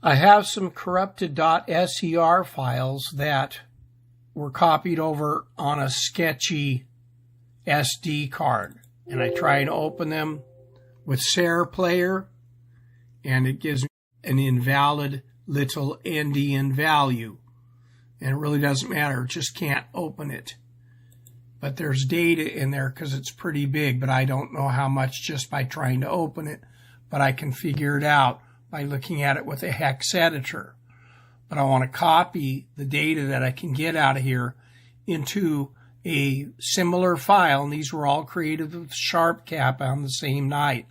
I have some corrupted .ser files that were copied over on a sketchy SD card. And I try and open them with SAR player, and it gives me an invalid little endian value. And it really doesn't matter, it just can't open it. But there's data in there because it's pretty big, but I don't know how much just by trying to open it. But I can figure it out by looking at it with a hex editor. But I want to copy the data that I can get out of here into a similar file, and these were all created with SharpCap on the same night.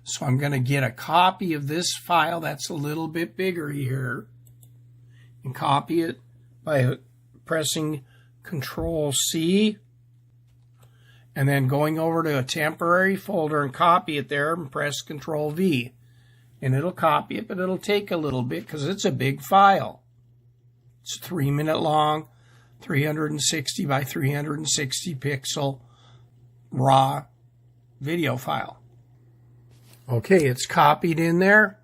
So I'm going to get a copy of this file that's a little bit bigger here and copy it by pressing Control-C and then going over to a temporary folder and copy it there and press Control-V. And it'll copy it, but it'll take a little bit because it's a big file. It's 3 minute long, 360 by 360 pixel raw video file. Okay, it's copied in there.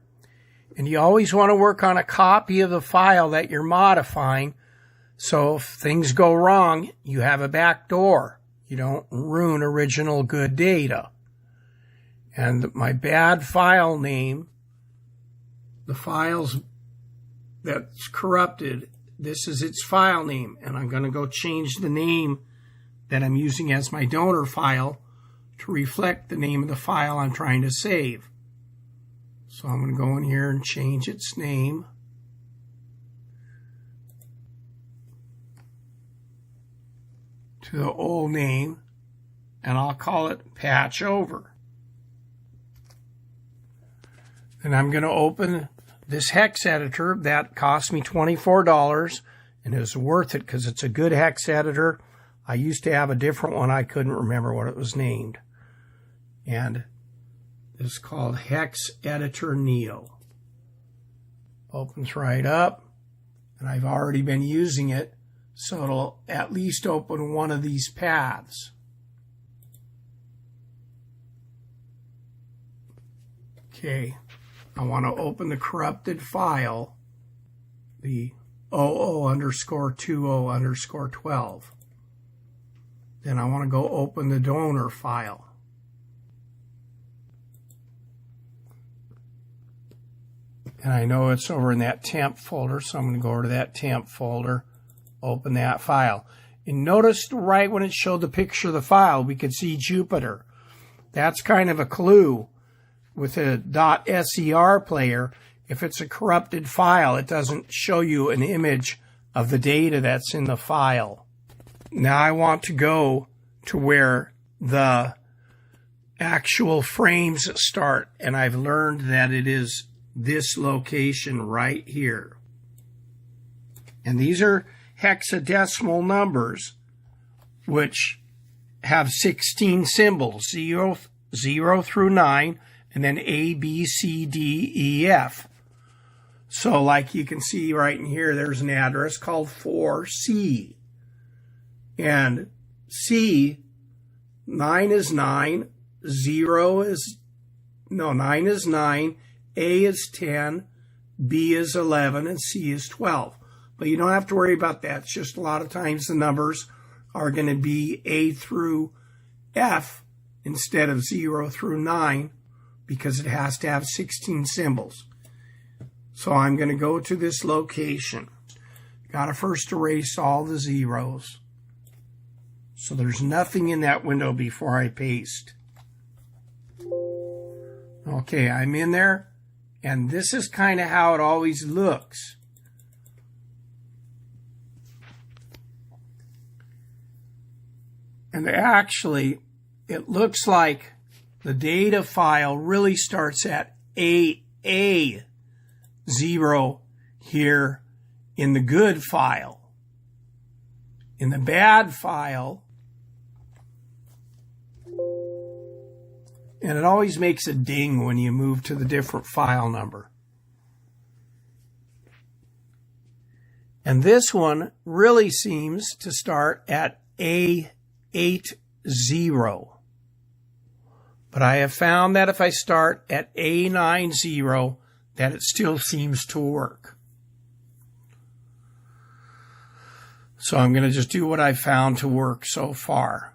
And you always want to work on a copy of the file that you're modifying. So if things go wrong, you have a back door. You don't ruin original good data. And my bad file name, the files that's corrupted, this is its file name. And I'm going to go change the name that I'm using as my donor file to reflect the name of the file I'm trying to save. So I'm going to go in here and change its name. To the old name, and I'll call it Patch Over. And I'm going to open this hex editor that cost me $24, and it was worth it because it's a good hex editor. I used to have a different one. I couldn't remember what it was named. And it's called Hex Editor Neo. Opens right up, and I've already been using it, so it'll at least open one of these paths. Okay, I want to open the corrupted file, the 00_20_12. Then I want to go open the donor file. And I know it's over in that temp folder, so I'm going to go over to that temp folder, open that file. And notice right when it showed the picture of the file, we could see Jupiter. That's kind of a clue with a .ser player. If it's a corrupted file, it doesn't show you an image of the data that's in the file. Now I want to go to where the actual frames start, and I've learned that it is this location right here. And these are hexadecimal numbers which have 16 symbols, 0 through 9, and then A, B, C, D, E, F. So like you can see right in here, there's an address called 4C. And C, 9 is 9, 9 is 9, A is 10, B is 11, and C is 12. But you don't have to worry about that. It's just a lot of times the numbers are going to be A through F instead of 0 through 9 because it has to have 16 symbols. So I'm going to go to this location. Got to first erase all the zeros. So there's nothing in that window before I paste. Okay, I'm in there. And this is kind of how it always looks. And actually, it looks like the data file really starts at AA0 here in the good file. In the bad file, and it always makes a ding when you move to the different file number. And this one really seems to start at A80. But I have found that if I start at A90, that it still seems to work. So I'm going to just do what I found to work so far.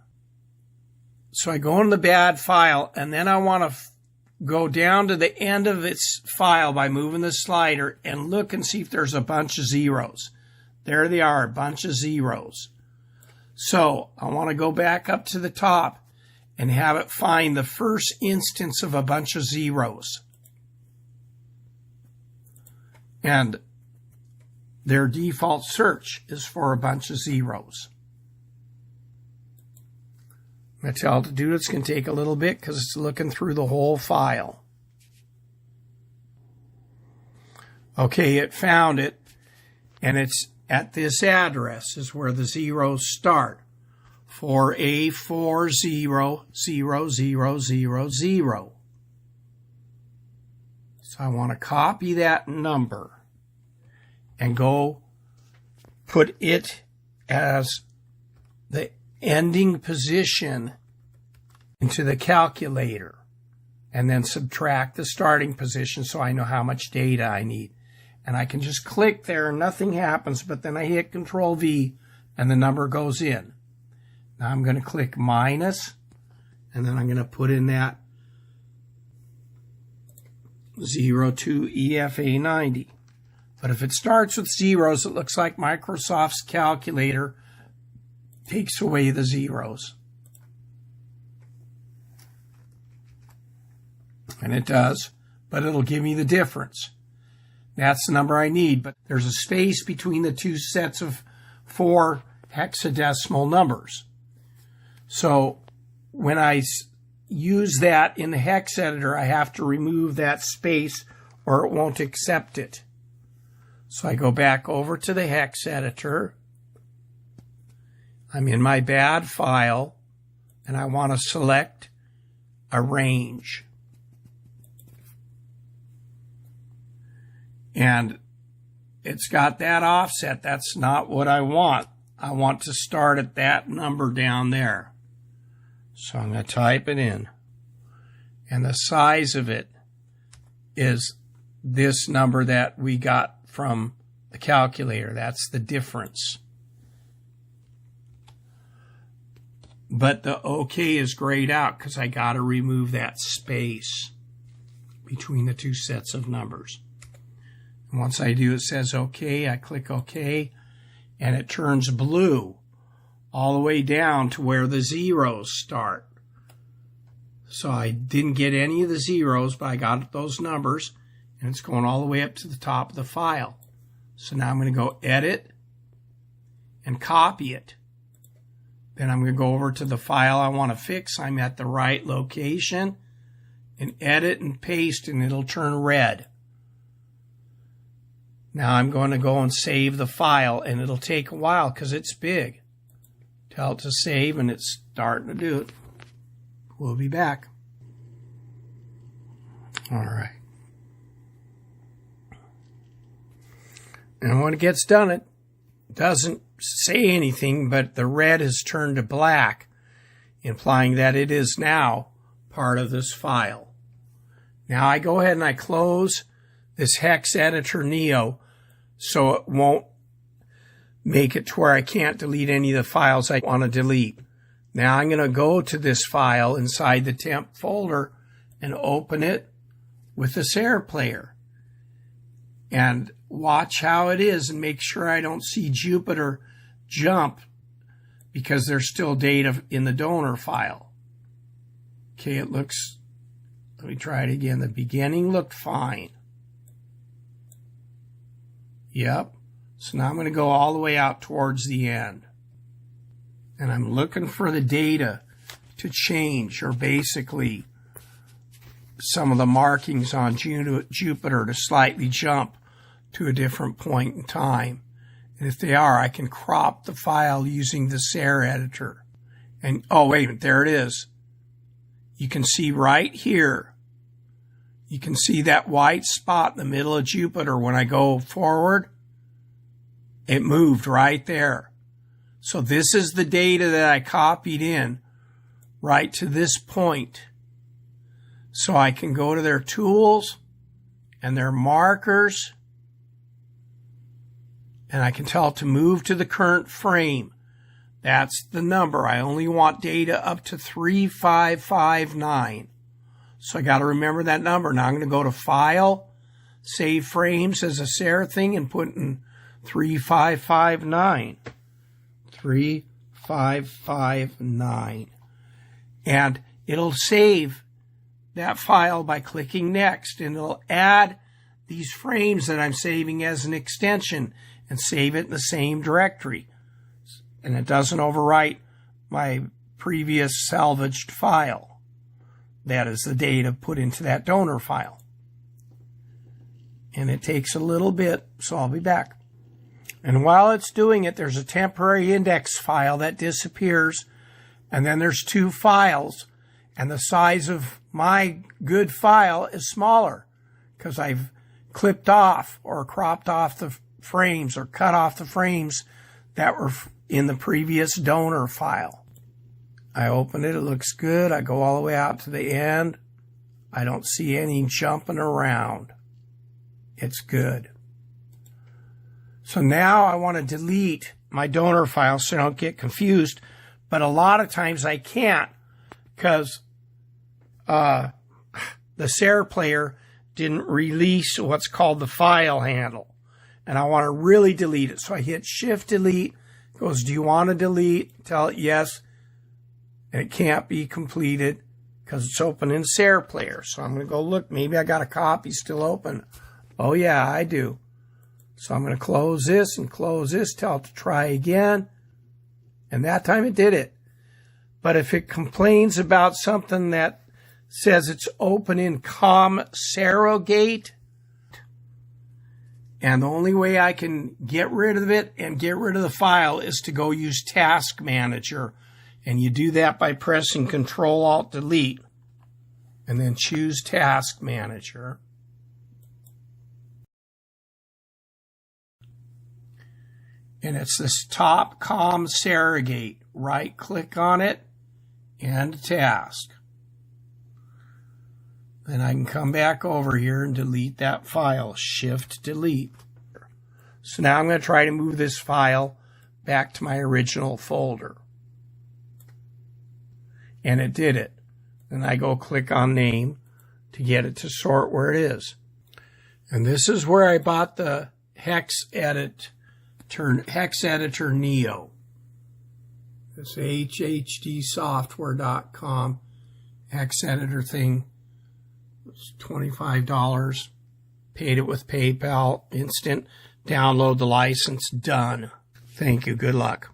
So I go in the bad file, and then I want to go down to the end of its file by moving the slider and look and see if there's a bunch of zeros. There they are, a bunch of zeros. So I want to go back up to the top and have it find the first instance of a bunch of zeros. And their default search is for a bunch of zeros. I'm going to tell it to do it. It's going to take a little bit because it's looking through the whole file. Okay, it found it, and it's at this address is where the zeros start. 4A400000. So I want to copy that number and go put it as the ending position into the calculator, and then subtract the starting position so I know how much data I need. And I can just click there and nothing happens, but then I hit Control V and the number goes in. Now I'm going to click minus, and then I'm going to put in that 02EFA90. But if it starts with zeros, it looks like Microsoft's calculator takes away the zeros. And it does, but it'll give me the difference. That's the number I need, but there's a space between the two sets of 4 hexadecimal numbers. So when I use that in the hex editor, I have to remove that space or it won't accept it. So I go back over to the hex editor. I'm in my bad file, and I want to select a range. And it's got that offset. That's not what I want. I want to start at that number down there. So I'm going to type it in. And the size of it is this number that we got from the calculator. That's the difference. But the OK is grayed out because I got to remove that space between the two sets of numbers. And once I do, it says OK. I click OK, and it turns blue all the way down to where the zeros start. So I didn't get any of the zeros, but I got those numbers, and it's going all the way up to the top of the file. So now I'm going to go Edit and copy it. Then I'm going to go over to the file I want to fix. I'm at the right location, and Edit and Paste, and it'll turn red. Now I'm going to go and save the file, and it'll take a while because it's big. Tell it to save, and it's starting to do it. We'll be back. All right. And when it gets done, it doesn't say anything, but the red has turned to black, implying that it is now part of this file. Now I go ahead and I close this Hex Editor Neo so it won't make it to where I can't delete any of the files I want to delete. Now I'm going to go to this file inside the temp folder and open it with the Sarah player. And watch how it is and make sure I don't see Jupiter jump because there's still data in the donor file. Okay, it looks, let me try it again. The beginning looked fine. Yep. So now I'm going to go all the way out towards the end. And I'm looking for the data to change, or basically some of the markings on Jupiter to slightly jump to a different point in time. And if they are, I can crop the file using the Sarah editor. And, oh, wait a minute, there it is. You can see right here, you can see that white spot in the middle of Jupiter. When I go forward, it moved right there. So this is the data that I copied in right to this point. So I can go to their tools and they're markers, and I can tell it to move to the current frame. That's the number. I only want data up to 3559. So I got to remember that number. Now I'm going to go to File, Save Frames as a SAR thing, and put in 3559. 3559. And it'll save that file by clicking Next, and it'll add these frames that I'm saving as an extension and save it in the same directory. And it doesn't overwrite my previous salvaged file. That is the data put into that donor file. And it takes a little bit, so I'll be back. And while it's doing it, there's a temporary index file that disappears, and then there's two files, and the size of my good file is smaller because I've clipped off or cropped off the frames or cut off the frames that were in the previous donor file. I open it, it looks good. I go all the way out to the end. I don't see any jumping around. It's good. So now I want to delete my donor file so I don't get confused, but a lot of times I can't because the SAR player didn't release what's called the file handle, and I want to really delete it. So I hit Shift Delete. It goes, do you want to delete? Tell it yes, and it can't be completed because it's open in SAR player. So I'm going to go look. Maybe I got a copy still open. Oh yeah, I do. So I'm going to close this and close this, tell it to try again. And that time it did it. But if it complains about something that says it's open in ComSarrogate, and the only way I can get rid of it and get rid of the file is to go use Task Manager. And you do that by pressing Control-Alt-Delete and then choose Task Manager. And it's this top ComSarrogate. Right click on it, and task. Then I can come back over here and delete that file. Shift Delete. So now I'm going to try to move this file back to my original folder. And it did it. Then I go click on Name to get it to sort where it is. And this is where I bought the Hex Editor Neo. This hhdsoftware.com Hex Editor thing. It's $25. Paid it with PayPal. Instant download the license. Done. Thank you. Good luck.